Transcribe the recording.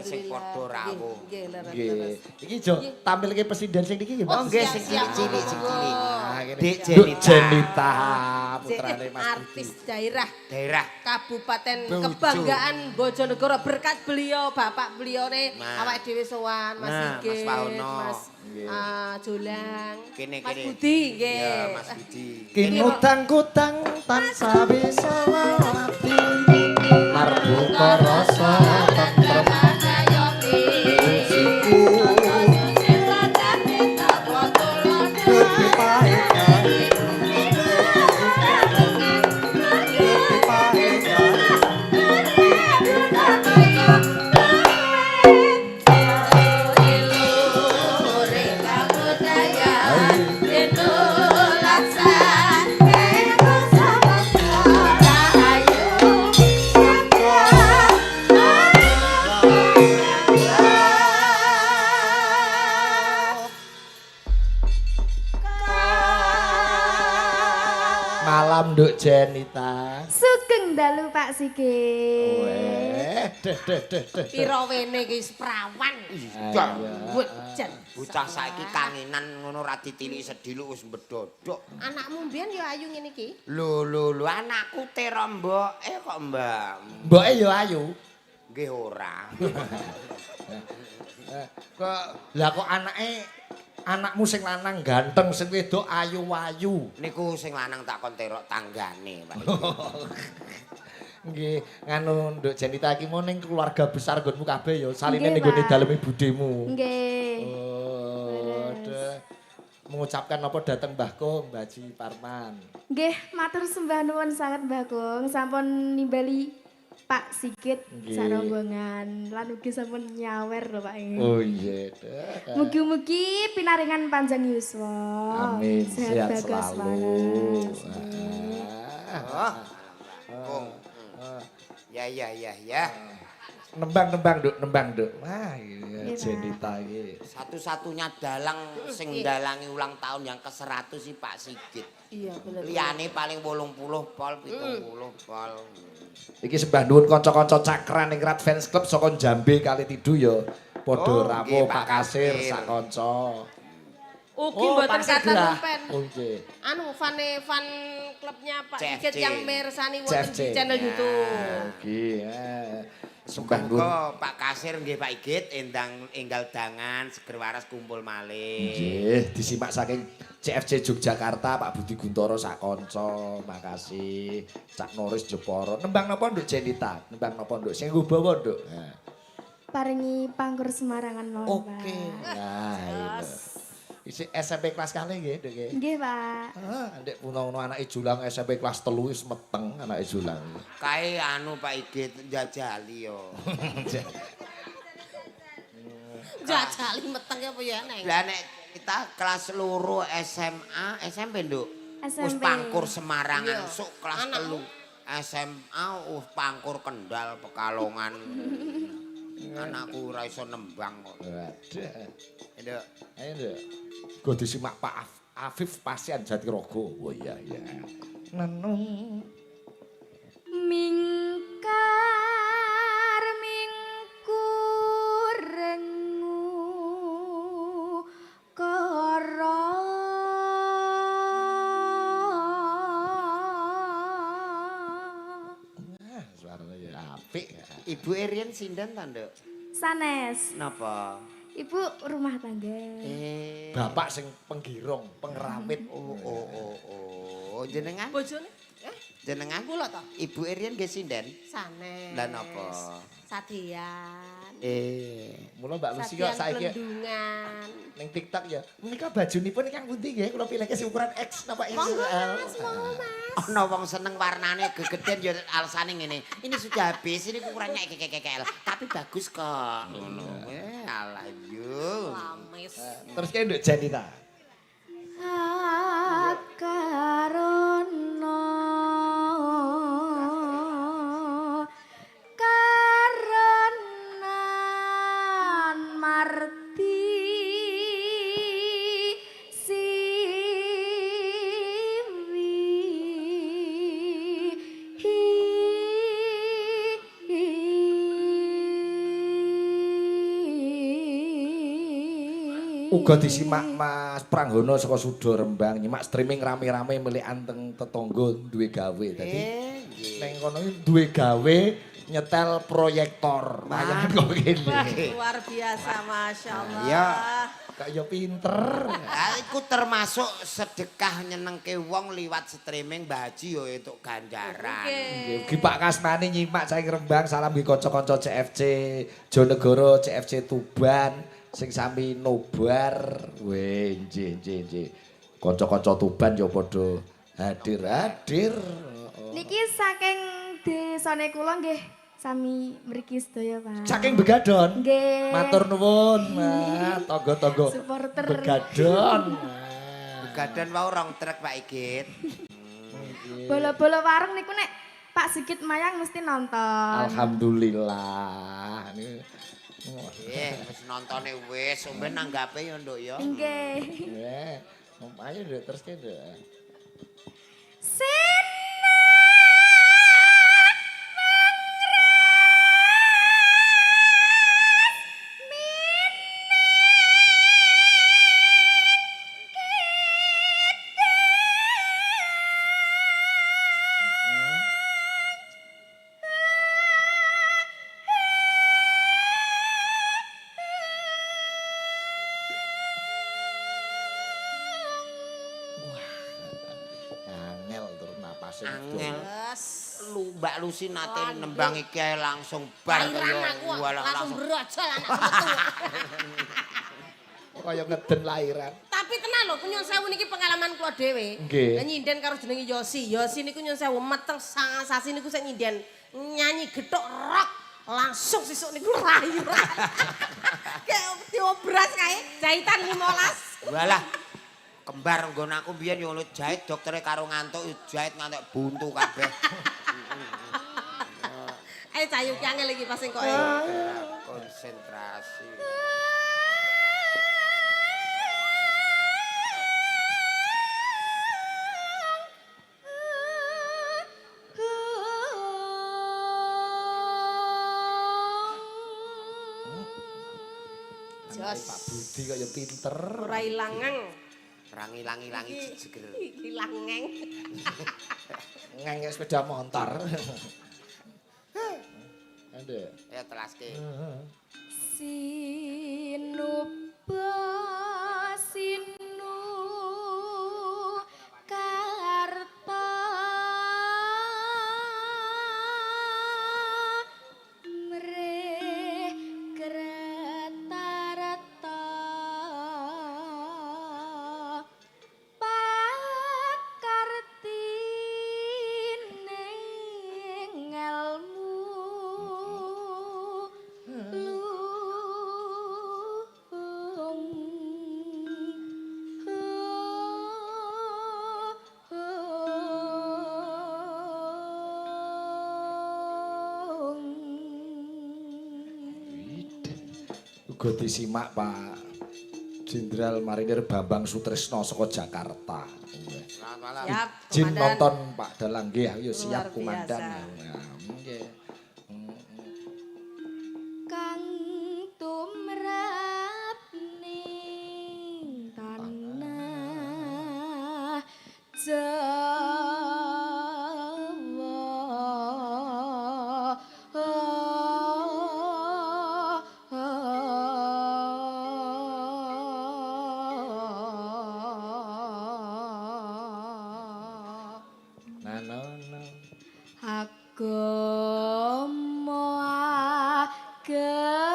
sing padha rawuh. Nggih. Iki jo tampilke presiden sing niki nggih. Oh nggih sing cilik-cilik. Dik Jenita. Jenita. Putrane Mas artis daerah Daerah Kabupaten Bojo. Kebanggaan Bojonegoro berkat beliau bapak belione Nah. awake dhewe sowan Mas Nah, Sigit, Mas Pauno. Mas Jolang, Kene, Mas kene. Budi nggih. Ya Mas Budi. Kini utang-kutang tanpa bisa melati marbuka rasa tentrem usiku lebih pahit lebih pahit malam Nduk Jenita. Sugeng dalu Pak Sigit. Weh, deh. Piro wene iki prawan. Iya. Wejen. Bocah saiki kangenan ngono ra ditilik sediluk wis mbedodok. Anakmu mbiyen ya ayu ngene iki. Lho anakku tera mboke kok Mbak. Mboke yo ayu. Nggih ora. Kok anakmu sing lanang ganteng, sing wedok ayu-ayu. Niku sing lanang tak kon terok tanggane, Pak. Nggih, nganu Nduk Jenita iki mau ning keluarga besar nggonmu kabeh ya, saline Nggih, ning gone Pak. daleme budemu. Nggih. Oh, mengucapkan apa dateng Mbah Kong, Mbah Ji Parman. Nggih, matur sembah nuwun sanget Mbah Kong, sampun nimbali Pak Sigit Nggih. sarombongan lan ugi sampun nyawer lho Pak. Oh iya. Mugi-mugi pinaringan panjang yuswa. Amin, sehat bagus selalu. Oh. Kong. Ya. Nembang Nduk. Wah, iya Iya, Jenita iki. Satu-satunya dalang sing dalangi ulang tahun yang ke-100 sih Pak Sigit. Iya bener. Liyane paling 80 pol, 70 pol. Iki sembah nuwun kanca-kanca cakran ing Rat Fans Club saka Jambe kali tidu ya. Padha Oh, rawuh nggih, Pak Pak Kasir Kasir. sak kanca. Ugi mboten Pak kata Segrah. pen. Oh nggih. Anu fan klubnya Pak CFC. Sigit yang mersani wonten CFC. di channel Ya. YouTube. Nggih. Sembah nuwun. Muga Pak Kasir nggih Pak Igit endang enggal dangan seger waras kumpul malih. Nggih, disimak saking CFC Yogyakarta Pak Budi Guntoro sak kanca. Makasih. Cak Noris Jepara. Nembang napa Nduk Jenita? Nembang napa Nduk? Sing nggawa Nduk. Nah. Paringi pangkur Semarangan mawon Pak. Oke. Nah, itu. Isi SMP kelas kali nggih, Nduk nggih. Nggih Pak. Ndek puno-puno anake Julang SMP kelas 3 wis meteng anake Julang. Kae anu Pak Igit njajali yo. Jajali meteng apa ya Neng? Lah nek kita kelas loro SMA, SMP Nduk. Wis SMP. pangkur Semarangan Iya. sok kelas Anakmu? 3 SMA pangkur Kendal Pekalongan. Anakku ora iso nembang kok. Waduh. Nduk. Ayo Nduk. Go disimak Pak Afif Pasian Jatirogo. Oh iya. Nenung Mingkar mingkurengu kara suaranya ya apik. Ibu Erian sinten ta, Nduk? sanes. Napa? Ibu rumah tangga. Bapak sing penggirong, pengeramit. Oh, jenengan? Bojone? Jenengan? Kula to. Ibu Erian nggih sinden? Sanes. Lah napa? Sadian. Mula Mbak Lucy kok Sadian saiki Plendungan. ning TikTok ya. Menika bajunipun ingkang pundi nggih? Kula pilih ke ukuran X napa XL? Monggo Mas. Ana wong seneng warnane gegeden ya alasane ngene. Ini sudah habis, ini ukurannya XXL. Tapi bagus kok. Ngono. Alah yo. Lamis. Terus kayak Nduk Janita. Akarono karenan marti siwi Uga disimak Mas Pranggono saka Sudo Rembang nyimak streaming rame-rame milik anteng tetangga duwe gawe. Dadi ning kono iki duwe gawe nyetel proyektor. Wayahe kok Wah, ngene. luar biasa, Masya Allah. Ya. Kaya pinter. Iku termasuk sedekah nyenengke wong liwat streaming Baji yo entuk ganjaran. Nggih, ugi Pak Kasmani nyimak saking Rembang salam nggih kanca-kanca CFC Jonegoro, CFC Tuban sing sami nobar. Weh, nggih. Kanca-kanca Tuban yo padha hadir. Niki saking desane kula nggih sami mriki sedaya, Pak. Saking Begadon. Nggih. Matur nuwun, Mas. Tangga-tangga Supporter. Begadon. Begadan wau rong trek Pak Igit. Bola-bola warung niku nek Pak Sigit Mayang mesti nonton. Alhamdulillah. Wis nontone wis, sampeyan nanggape yo Nduk ya. Nggih. Ayo Nduk terus Nduk. Angel tur napase. Angel. Yes. Lu Mbak Lucy nate nembang iki ae langsung bar kaya Langsung berojol anak metu. Kaya ngeden lairan. Tapi tenan lho, nyun sewu niki pengalaman kula dhewe. Nggih. Nyinden karo jenenge Yosi. Yosi niku nyun sewu meteng sangat sasi niku sing nyinden nyanyi gethuk rock. Langsung sesuk niku rayu. Kayak diobras kae, jahitan 15. Walah. Kembar nggon aku biyen yo jahit doktere karo ngantuk jahit ngantuk buntu kabeh. Cayu ki angel iki pas sing kok. Konsentrasi. Jos. Pak Budi kaya pinter. Ora ilangang. Ora ngilang-ilangi jejeger. Ilang ngeng. Ngenge sepeda motor. Ande. Ya telaske. Sinuba sinu karta mre kreta-reta pakartining ngelmu Uga disimak Pak Jenderal Marinir Bambang Sutrisno saka Jakarta. Selamat malam. Siap, Jin Komandan. nonton Pak Dalang nggih, ayo siap Luar komandan. biasa. Ya, nggih. Kang tumrap ning tanah Jawa Nah, no. agama agama